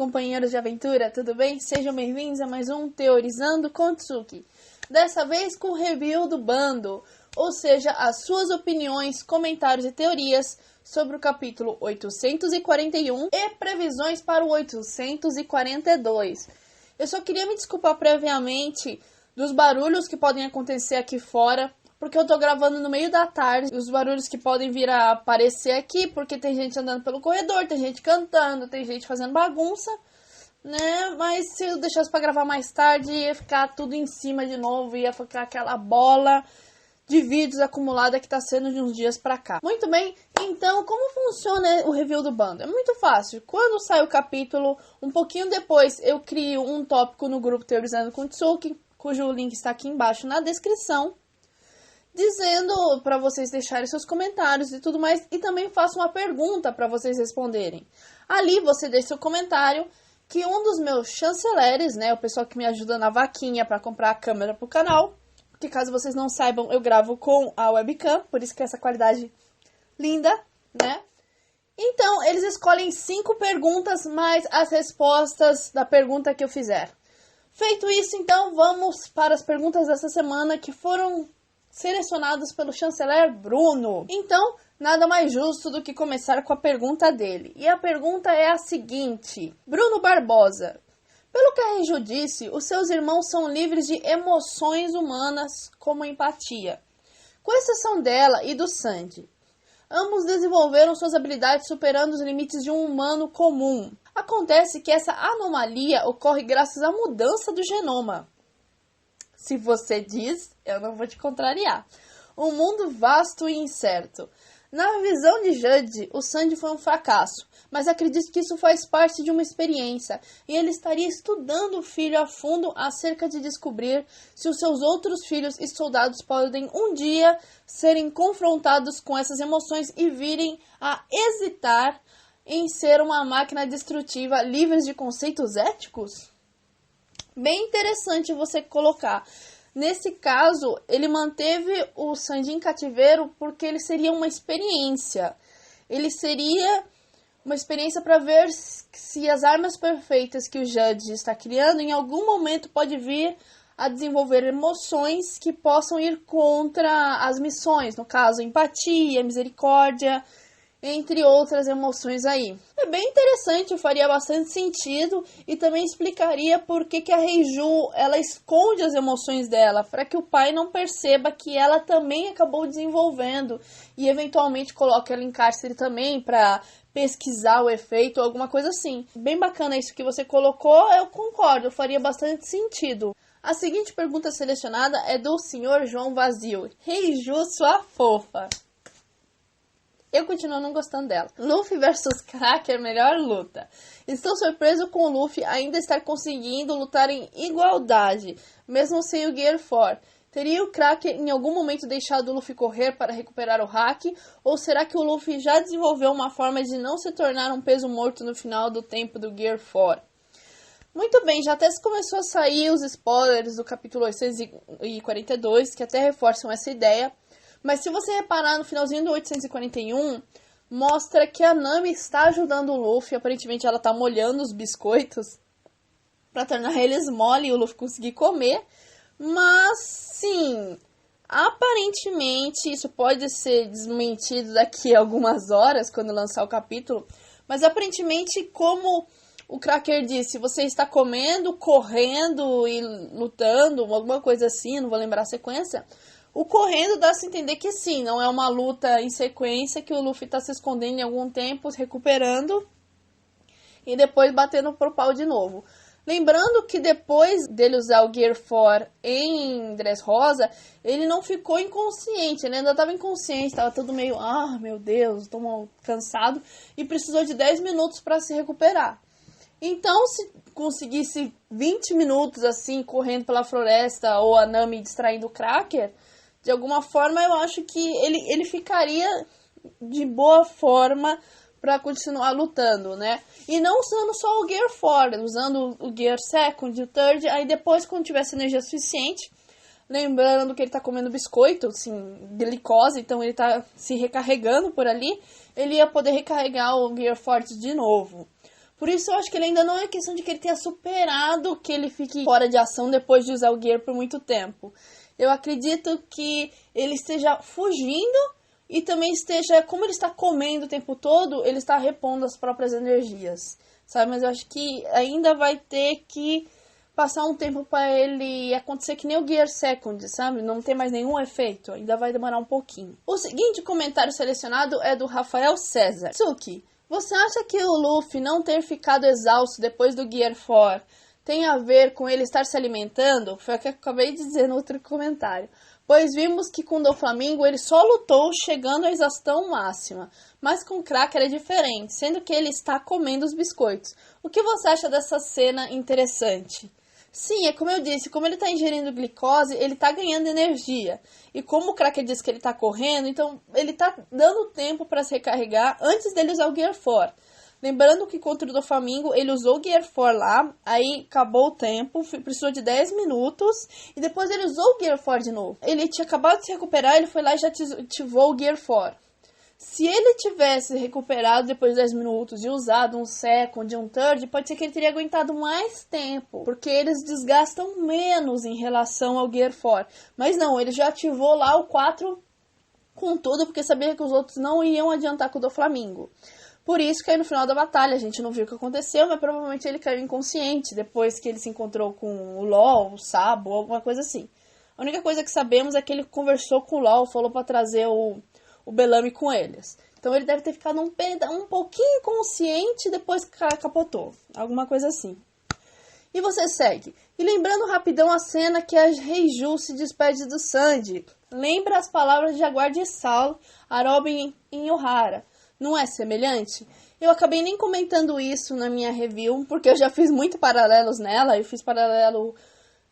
companheiros de aventura, tudo bem? Sejam bem-vindos a mais um Teorizando com Tsuki. Dessa vez com o review do bando, ou seja, as suas opiniões, comentários e teorias sobre o capítulo 841 e previsões para o 842. Eu só queria me desculpar previamente dos barulhos que podem acontecer aqui fora, porque eu tô gravando no meio da tarde, os barulhos que podem vir a aparecer aqui, porque tem gente andando pelo corredor, tem gente cantando, tem gente fazendo bagunça, né? Mas se eu deixasse pra gravar mais tarde, ia ficar tudo em cima de novo, ia ficar aquela bola de vídeos acumulada que tá sendo de uns dias pra cá. Muito bem, então como funciona o review do bando? É muito fácil. Quando sai o capítulo, um pouquinho depois eu crio um tópico no grupo Teorizando com Tsuki, cujo link está aqui embaixo na descrição, dizendo para vocês deixarem seus comentários e tudo mais, e também faço uma pergunta para vocês responderem. Ali você deixa seu comentário, que um dos meus chanceleres, né, o pessoal que me ajuda na vaquinha para comprar a câmera pro canal, porque caso vocês não saibam, eu gravo com a webcam, por isso que é essa qualidade linda, né? Então, eles escolhem 5 perguntas mais as respostas da pergunta que eu fizer. Feito isso, então, vamos para as perguntas dessa semana que foram selecionados pelo chanceler Bruno. Então, nada mais justo do que começar com a pergunta dele. E a pergunta é a seguinte: Bruno Barbosa, pelo que a Reiju disse, os seus irmãos são livres de emoções humanas, como empatia, com exceção dela e do Sandy. Ambos desenvolveram suas habilidades superando os limites de um humano comum. Acontece que essa anomalia ocorre graças à mudança do genoma. Se você diz, eu não vou te contrariar. Um mundo vasto e incerto. Na visão de Judd, o Sandy foi um fracasso, mas acredito que isso faz parte de uma experiência, e ele estaria estudando o filho a fundo acerca de descobrir se os seus outros filhos e soldados podem um dia serem confrontados com essas emoções e virem a hesitar em ser uma máquina destrutiva livre de conceitos éticos? Bem interessante você colocar. Nesse caso, ele manteve o Sandy em cativeiro porque ele seria uma experiência. Ele seria uma experiência para ver se as armas perfeitas que o Judd está criando em algum momento pode vir a desenvolver emoções que possam ir contra as missões. No caso, empatia, misericórdia, entre outras emoções aí. É bem interessante, faria bastante sentido e também explicaria por que a Reiju, ela esconde as emoções dela, para que o pai não perceba que ela também acabou desenvolvendo e eventualmente coloque ela em cárcere também para pesquisar o efeito ou alguma coisa assim. Bem bacana isso que você colocou, eu concordo, faria bastante sentido. A seguinte pergunta selecionada é do Sr. João Vazio. Reiju, sua fofa. Eu continuo não gostando dela. Luffy versus Cracker, melhor luta. Estou surpreso com o Luffy ainda estar conseguindo lutar em igualdade, mesmo sem o Gear 4. Teria o Cracker em algum momento deixado o Luffy correr para recuperar o hack? Ou será que o Luffy já desenvolveu uma forma de não se tornar um peso morto no final do tempo do Gear 4? Muito bem, já até começou a sair os spoilers do capítulo 842, que até reforçam essa ideia. Mas se você reparar no finalzinho do 841, mostra que a Nami está ajudando o Luffy. Aparentemente ela está molhando os biscoitos para tornar eles mole e o Luffy conseguir comer. Mas, sim, aparentemente isso pode ser desmentido daqui a algumas horas, quando lançar o capítulo. Mas aparentemente, como o Cracker disse, você está comendo, correndo e lutando, alguma coisa assim, não vou lembrar a sequência. O correndo dá-se a entender que sim, não é uma luta em sequência, que o Luffy está se escondendo em algum tempo, se recuperando e depois batendo pro pau de novo. Lembrando que depois dele usar o Gear 4 em Dressrosa, ele não ficou inconsciente, ele ainda estava inconsciente, estava todo meio, meu Deus, estou cansado, e precisou de 10 minutos para se recuperar. Então, se conseguisse 20 minutos assim, correndo pela floresta, ou a Nami distraindo o Cracker, de alguma forma eu acho que ele ficaria de boa forma para continuar lutando, né? E não usando só o Gear 4, usando o Gear Second e o Third, aí depois quando tivesse energia suficiente, lembrando que ele tá comendo biscoito, assim, glicose, então ele tá se recarregando por ali, ele ia poder recarregar o Gear 4 de novo. Por isso eu acho que ele ainda não é questão de que ele tenha superado que ele fique fora de ação depois de usar o Gear por muito tempo. Eu acredito que ele esteja fugindo e também esteja, como ele está comendo o tempo todo, ele está repondo as próprias energias, sabe? Mas eu acho que ainda vai ter que passar um tempo para ele acontecer que nem o Gear Second, sabe? Não ter mais nenhum efeito, ainda vai demorar um pouquinho. O seguinte comentário selecionado é do Rafael César. Tsuki, você acha que o Luffy não ter ficado exausto depois do Gear 4 tem a ver com ele estar se alimentando? Foi o que eu acabei de dizer no outro comentário. Pois vimos que com o Doflamingo ele só lutou chegando à exaustão máxima. Mas com o Cracker é diferente, sendo que ele está comendo os biscoitos. O que você acha dessa cena interessante? Sim, é como eu disse, como ele está ingerindo glicose, ele está ganhando energia. E como o Cracker disse que ele está correndo, então ele está dando tempo para se recarregar antes dele usar o Gear 4. Lembrando que contra o Doflamingo, ele usou o Gear 4 lá, aí acabou o tempo, precisou de 10 minutos, e depois ele usou o Gear 4 de novo. Ele tinha acabado de se recuperar, ele foi lá e já ativou o Gear 4. Se ele tivesse recuperado depois de 10 minutos e usado um second, um third, pode ser que ele teria aguentado mais tempo, porque eles desgastam menos em relação ao Gear 4. Mas não, ele já ativou lá o 4 com tudo, porque sabia que os outros não iam adiantar com o Doflamingo. Por isso que aí no final da batalha a gente não viu o que aconteceu, mas provavelmente ele caiu inconsciente depois que ele se encontrou com o LOL, o Sabo, alguma coisa assim. A única coisa que sabemos é que ele conversou com o LOL, falou pra trazer o Bellamy com eles. Então ele deve ter ficado um pouquinho inconsciente depois que capotou. Alguma coisa assim. E você segue. E lembrando rapidão a cena que a Reiju se despede do Sanji. Lembra as palavras de Jaguar de Sal a Robin em Ohara. Não é semelhante? Eu acabei nem comentando isso na minha review, porque eu já fiz muito paralelos nela. Eu fiz paralelo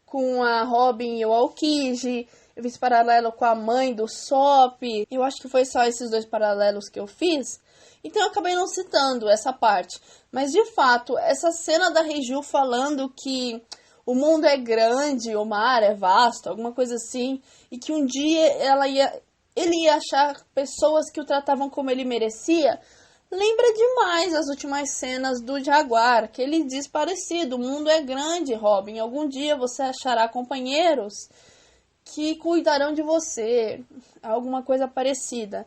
com a Robin e o Aokiji, eu fiz paralelo com a mãe do Sop. Eu acho que foi só esses dois paralelos que eu fiz. Então eu acabei não citando essa parte. Mas de fato, essa cena da Reiju falando que o mundo é grande, o mar é vasto, alguma coisa assim, e que um dia ele ia achar pessoas que o tratavam como ele merecia, lembra demais as últimas cenas do Jaguar, que ele diz parecido: o mundo é grande, Robin, algum dia você achará companheiros que cuidarão de você, alguma coisa parecida.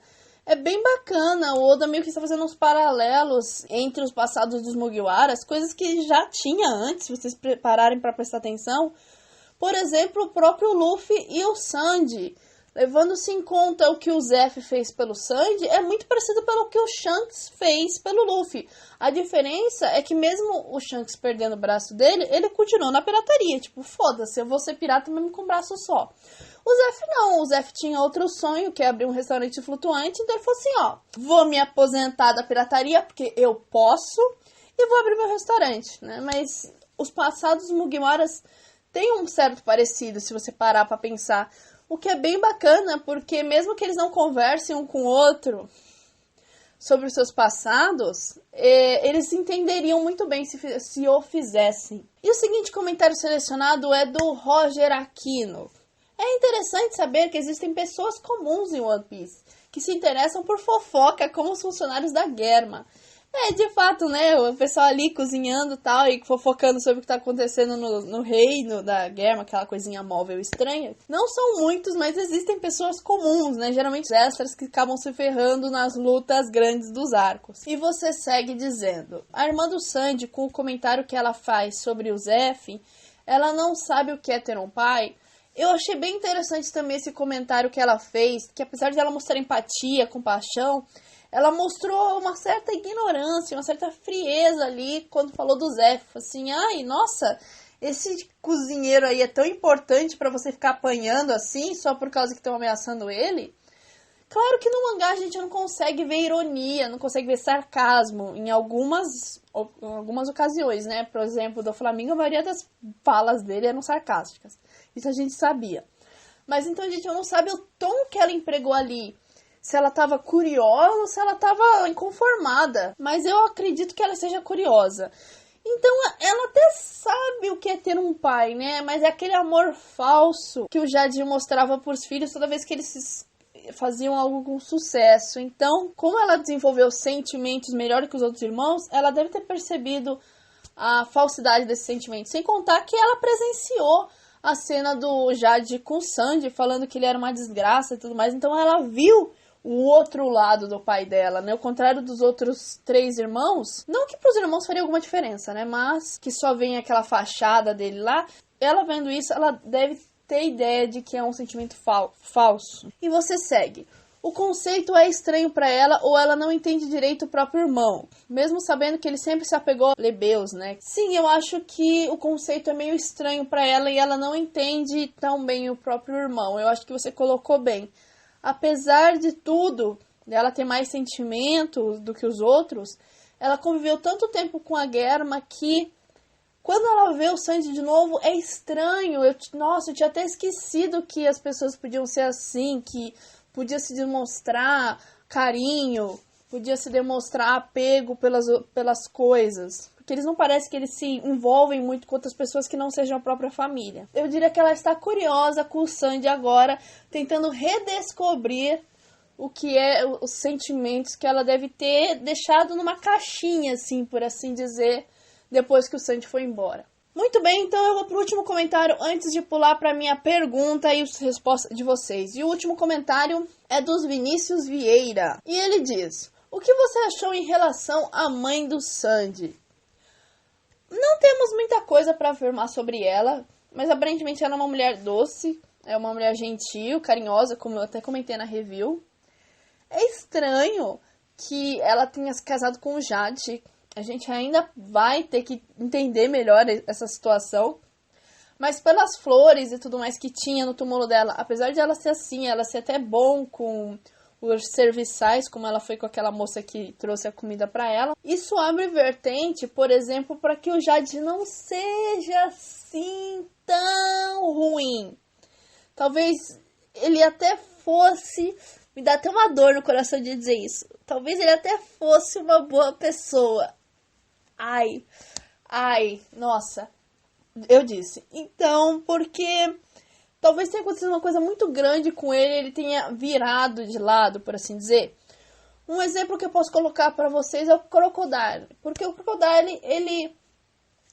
É bem bacana, o Oda meio que está fazendo uns paralelos entre os passados dos Mugiwaras, coisas que já tinha antes, se vocês pararem para prestar atenção. Por exemplo, o próprio Luffy e o Sanji. Levando-se em conta o que o Zeff fez pelo Sanji, é muito parecido pelo que o Shanks fez pelo Luffy. A diferença é que mesmo o Shanks perdendo o braço dele, ele continuou na pirataria. Tipo, foda-se, eu vou ser pirata mesmo com um braço só. O Zeff não, o Zeff tinha outro sonho, que é abrir um restaurante flutuante. Então ele falou assim, ó, vou me aposentar da pirataria, porque eu posso, e vou abrir meu restaurante, né? Mas os passados Mugiwaras têm um certo parecido, se você parar pra pensar. O que é bem bacana, porque mesmo que eles não conversem um com o outro sobre os seus passados, eles entenderiam muito bem se o fizessem. E o seguinte comentário selecionado é do Roger Aquino. É interessante saber que existem pessoas comuns em One Piece, que se interessam por fofoca como os funcionários da Germa. De fato, né, o pessoal ali cozinhando e tal, e fofocando sobre o que tá acontecendo no reino da Germa, aquela coisinha móvel estranha. Não são muitos, mas existem pessoas comuns, né, geralmente extras, que acabam se ferrando nas lutas grandes dos arcos. E você segue dizendo, a irmã do Sanji, com o comentário que ela faz sobre o Zeff, ela não sabe o que é ter um pai. Eu achei bem interessante também esse comentário que ela fez, que apesar de ela mostrar empatia, compaixão, ela mostrou uma certa ignorância, uma certa frieza ali quando falou do Zeff. Assim, ai, nossa, esse cozinheiro aí é tão importante pra você ficar apanhando assim, só por causa que estão ameaçando ele? Claro que no mangá a gente não consegue ver ironia, não consegue ver sarcasmo em algumas ocasiões, né? Por exemplo, do Doflamingo, a maioria das falas dele eram sarcásticas. Isso a gente sabia. Mas então a gente não sabe o tom que ela empregou ali. Se ela estava curiosa ou se ela estava inconformada. Mas eu acredito que ela seja curiosa. Então ela até sabe o que é ter um pai, né? Mas é aquele amor falso que o Jadinho mostrava para os filhos toda vez que eles faziam algo com sucesso. Então, como ela desenvolveu sentimentos melhor que os outros irmãos, ela deve ter percebido a falsidade desse sentimento. Sem contar que ela presenciou a cena do Jade com o Sanji, falando que ele era uma desgraça e tudo mais. Então ela viu o outro lado do pai dela, né? Ao contrário dos outros 3 irmãos. Não que pros irmãos faria alguma diferença, né? Mas que só vem aquela fachada dele lá. Ela vendo isso, ela deve ter ideia de que é um sentimento falso. E você segue. O conceito é estranho para ela ou ela não entende direito o próprio irmão, mesmo sabendo que ele sempre se apegou a plebeus, né? Sim, eu acho que o conceito é meio estranho para ela e ela não entende tão bem o próprio irmão. Eu acho que você colocou bem. Apesar de tudo, dela ter mais sentimentos do que os outros, ela conviveu tanto tempo com a Germa que quando ela vê o Sanji de novo, é estranho. Nossa, eu tinha até esquecido que as pessoas podiam ser assim, que podia se demonstrar carinho, podia se demonstrar apego pelas coisas. Porque eles não parecem que eles se envolvem muito com outras pessoas que não sejam a própria família. Eu diria que ela está curiosa com o Sanji agora, tentando redescobrir o que é os sentimentos que ela deve ter deixado numa caixinha, assim, por assim dizer, depois que o Sanji foi embora. Muito bem, então eu vou pro último comentário antes de pular para minha pergunta e as respostas de vocês. E o último comentário é dos Vinícius Vieira. E ele diz: o que você achou em relação à mãe do Sanji? Não temos muita coisa para afirmar sobre ela, mas aparentemente ela é uma mulher doce, é uma mulher gentil, carinhosa, como eu até comentei na review. É estranho que ela tenha se casado com o Jade. A gente ainda vai ter que entender melhor essa situação. Mas pelas flores e tudo mais que tinha no túmulo dela, apesar de ela ser assim, ela ser até bom com os serviçais, como ela foi com aquela moça que trouxe a comida para ela, isso abre vertente, por exemplo, para que o Jade não seja assim tão ruim. Talvez ele até fosse... Me dá até uma dor no coração de dizer isso. Talvez ele até fosse uma boa pessoa. Ai, nossa, eu disse. Então, porque talvez tenha acontecido uma coisa muito grande com ele tenha virado de lado, por assim dizer. Um exemplo que eu posso colocar para vocês é o Crocodile. Porque o Crocodile, ele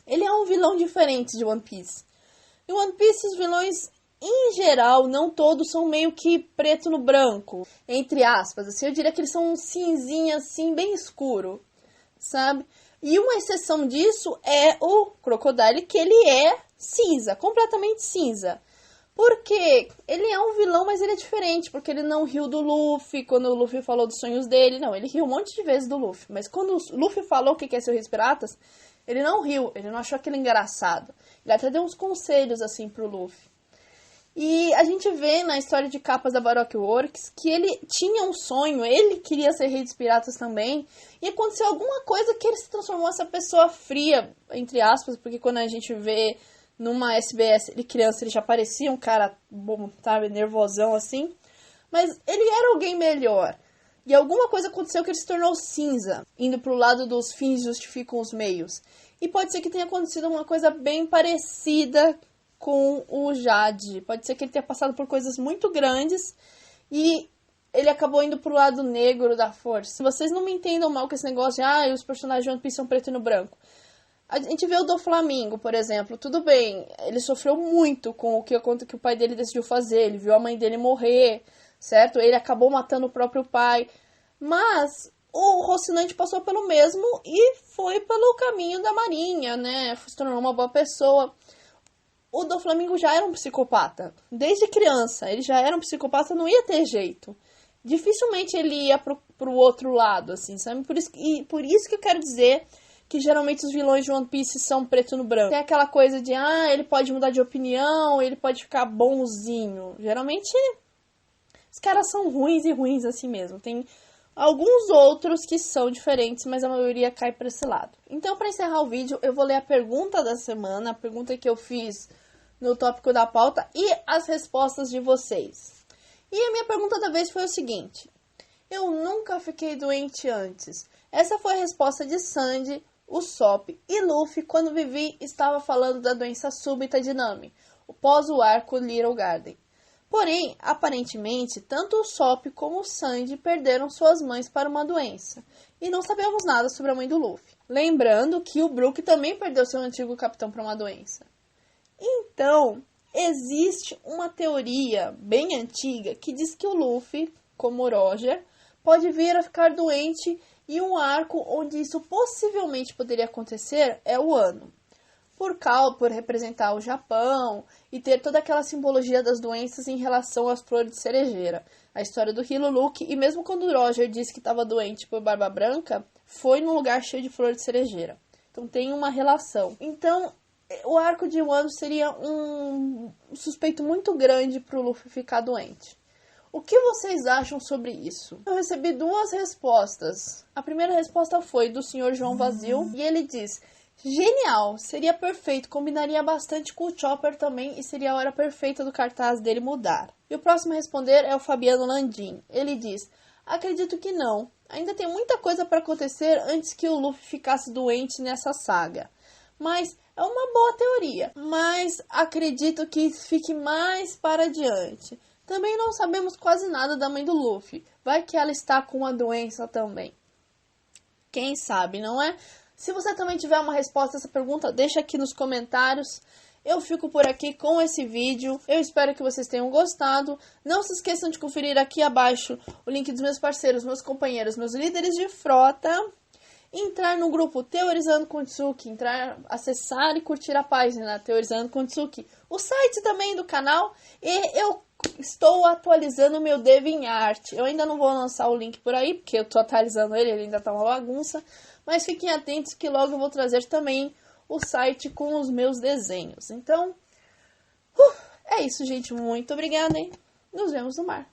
é um vilão diferente de One Piece. Em One Piece, os vilões, em geral, não todos são meio que preto no branco, entre aspas. Assim, eu diria que eles são um cinzinha, assim, bem escuro, sabe? E uma exceção disso é o Crocodile, que ele é cinza, completamente cinza. Porque ele é um vilão, mas ele é diferente, porque ele não riu do Luffy quando o Luffy falou dos sonhos dele. Não, ele riu um monte de vezes do Luffy, mas quando o Luffy falou o que é ser Rios Piratas, ele não riu, ele não achou aquilo engraçado. Ele até deu uns conselhos assim pro Luffy. E a gente vê na história de capas da Baroque Works que ele tinha um sonho, ele queria ser rei dos piratas também, e aconteceu alguma coisa que ele se transformou essa pessoa fria, entre aspas, porque quando a gente vê numa SBS ele criança, ele já parecia um cara bom, sabe, nervosão assim, mas ele era alguém melhor. E alguma coisa aconteceu que ele se tornou cinza, indo pro lado dos fins justificam os meios. E pode ser que tenha acontecido uma coisa bem parecida com o Jade. Pode ser que ele tenha passado por coisas muito grandes e ele acabou indo pro lado negro da força. Vocês não me entendam mal com esse negócio de os personagens de One Piece são preto e no branco. A gente vê o Doflamingo, por exemplo. Tudo bem, ele sofreu muito com o que o pai dele decidiu fazer. Ele viu a mãe dele morrer, certo? Ele acabou matando o próprio pai. Mas o Rocinante passou pelo mesmo e foi pelo caminho da marinha, né? Se tornou uma boa pessoa. O Doflamingo já era um psicopata. Desde criança, ele já era um psicopata, não ia ter jeito. Dificilmente ele ia pro outro lado, assim, sabe? Por isso que eu quero dizer que geralmente os vilões de One Piece são preto no branco. Tem aquela coisa de, ele pode mudar de opinião, ele pode ficar bonzinho. Geralmente, os caras são ruins e ruins assim mesmo. Tem alguns outros que são diferentes, mas a maioria cai para esse lado. Então, para encerrar o vídeo, eu vou ler a pergunta da semana, a pergunta que eu fiz no tópico da pauta e as respostas de vocês. E a minha pergunta da vez foi o seguinte: eu nunca fiquei doente antes. Essa foi a resposta de Sandy, Usopp e Luffy quando Vivi estava falando da doença súbita de Nami, pós o arco Little Garden. Porém, aparentemente, tanto o Sop como o Sandy perderam suas mães para uma doença, e não sabemos nada sobre a mãe do Luffy. Lembrando que o Brook também perdeu seu antigo capitão para uma doença. Então, existe uma teoria bem antiga que diz que o Luffy, como o Roger, pode vir a ficar doente, e um arco onde isso possivelmente poderia acontecer é o Wano. Por representar o Japão e ter toda aquela simbologia das doenças em relação às flores de cerejeira. A história do Hiluluke, e mesmo quando o Roger disse que estava doente por Barba Branca, foi num lugar cheio de flores de cerejeira. Então tem uma relação. Então, o arco de Wano seria um suspeito muito grande para o Luffy ficar doente. O que vocês acham sobre isso? Eu recebi 2 respostas. A primeira resposta foi do Sr. João Vazio, e ele diz: genial, seria perfeito, combinaria bastante com o Chopper também e seria a hora perfeita do cartaz dele mudar. E o próximo a responder é o Fabiano Landim. Ele diz: acredito que não, ainda tem muita coisa para acontecer antes que o Luffy ficasse doente nessa saga. Mas é uma boa teoria, mas acredito que fique mais para adiante. Também não sabemos quase nada da mãe do Luffy, vai que ela está com uma doença também. Quem sabe, não é? Se você também tiver uma resposta a essa pergunta, deixa aqui nos comentários. Eu fico por aqui com esse vídeo. Eu espero que vocês tenham gostado. Não se esqueçam de conferir aqui abaixo o link dos meus parceiros, meus companheiros, meus líderes de frota. Entrar no grupo Teorizando com Tsuki, acessar e curtir a página Teorizando com Tsuki, o site também do canal, e eu estou atualizando o meu DeviantArt. Eu ainda não vou lançar o link por aí, porque eu estou atualizando ele ainda está uma bagunça, mas fiquem atentos que logo eu vou trazer também o site com os meus desenhos. Então, é isso, gente, muito obrigada, hein? Nos vemos no mar.